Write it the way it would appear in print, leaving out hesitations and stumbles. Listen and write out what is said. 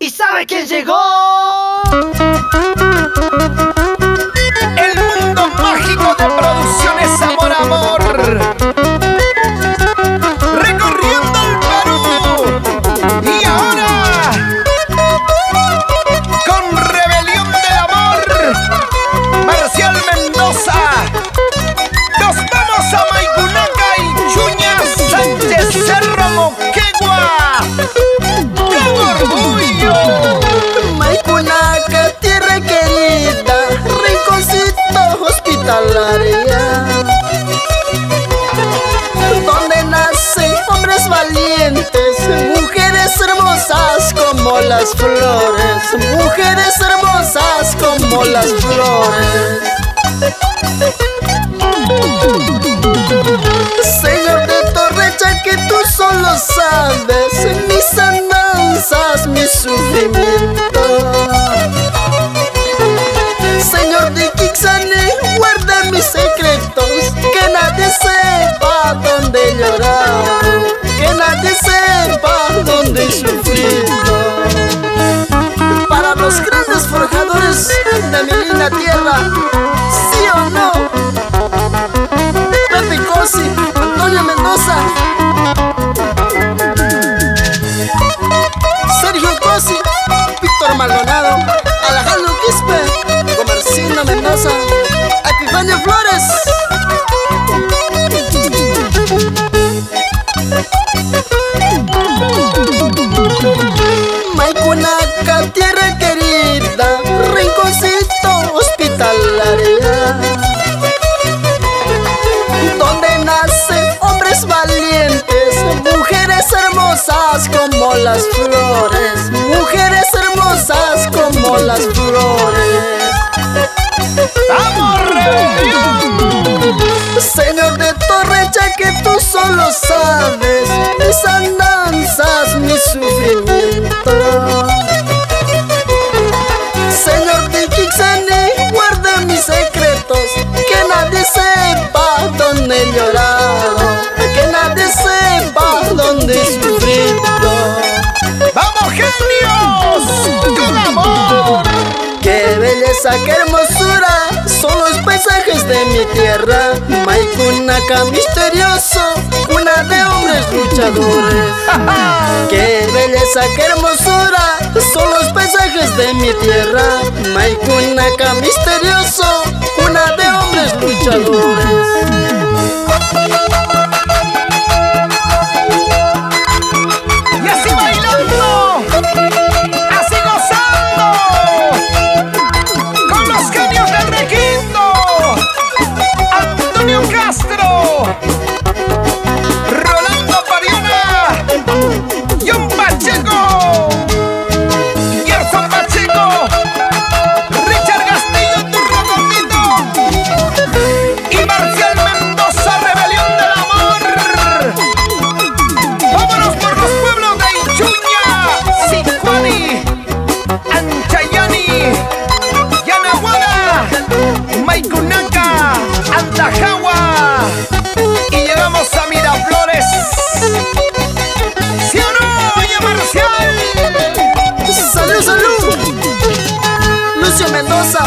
¿Y sabe quién llegó? El mundo mágico de Producciones Amor Amor, recorriendo el Perú. Y ahora, con Rebelión del Amor, Marcial Mendoza. Nos vamos a Maicunaca y Chuña, Sánchez Cerro, Moquegua. ¡Qué orgullo! Maicunaca, tierra querida, rinconcito hospitalaria, donde nacen hombres valientes, mujeres hermosas como las flores, mujeres hermosas como las flores. Señor de Torrecha, que tú solo sabes mis andanzas, mi sufrimiento. Señor de Quixane, guarda mis secretos, que nadie sepa dónde llorar, que nadie sepa dónde he sufrido. Para los grandes forjadores de mi linda tierra, ¿sí o no? Pepe Cosi, Antonio Mendoza, Sergio Cosi, Víctor Maldonado, Alejandro Quispe, Comercino Mendoza, Epifanio Flores. Maicunaca, tierra querida, rinconcito hospitalaria, donde nacen hombres valientes, mujeres hermosas como las flores, mujeres hermosas como las flores. ¡Vamos, Rebelión! Señor de Torrecha, que tú solo sabes mis andanzas, mi sufrimiento. Señor de Quixane, guarda mis secretos, que nadie sepa dónde he llorado, que nadie sepa dónde he sufrido. ¡Vamos, genios! ¡Con amor! ¡Qué belleza, qué hermosura! Son los paisajes de mi tierra. Maicunaca misterioso, cuna de hombres luchadores. ¡Qué belleza, qué hermosura! Son los paisajes de mi tierra. Maicunaca misterioso, cuna de hombres luchadores. Y así bailando, así gozando, con los genios del requinto, Antonio Castro, Rolando Pariona, John Pacheco, Gerson Pacheco, Richard Castillo, Turro Gordito y Marcial Mendoza, Rebelión del Amor. Vámonos por los pueblos de Ichuña, Sicuani, Anchayani, Yanaguada, Maicunaca, Antajagua y llegamos a Miraflores. ¿Sí o no, oye, Marcial? ¡Salud, salud! Lucio Mendoza,